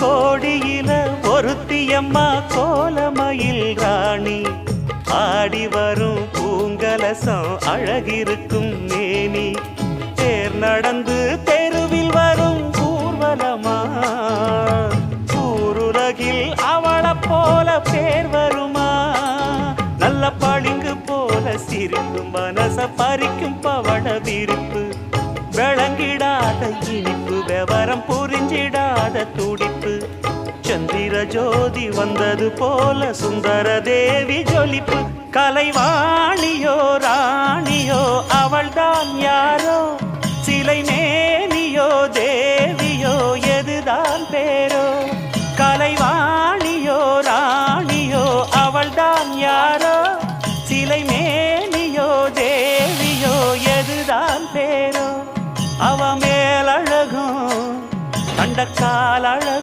கோடியில ஒருத்தியம்மா கோலமயில் ராணி ஆடி வரும் பூங்கலசம் அழகிருக்கும் மேனி தேர் நடந்து தெருவில் வரும் ஊர்வலமா ஊருலகில் அவளை போல பேர் வருமா நல்ல பளிங்கு போல சிரிக்கும் மனச பறிக்கும் பவள விரிப்பு விளங்கிடாத இனிப்பு விவரம் புரிஞ்சிடாத துடிப்பு சந்திர ஜோதி வந்தது போல சுந்தர தேவி ஜொலிப்பு கலைவாணியோ ராணியோ அவள்தான் யாரோ சிலை மேனியோ தேவியோ எதுதான் பேரோ கலைவாணியோ ராணியோ அவள்தான் யாரோ சிலை மேனியோ தேவியோ எதுதான் பேரோ அவ மேலழகும் கண்டக்கால் அழகும்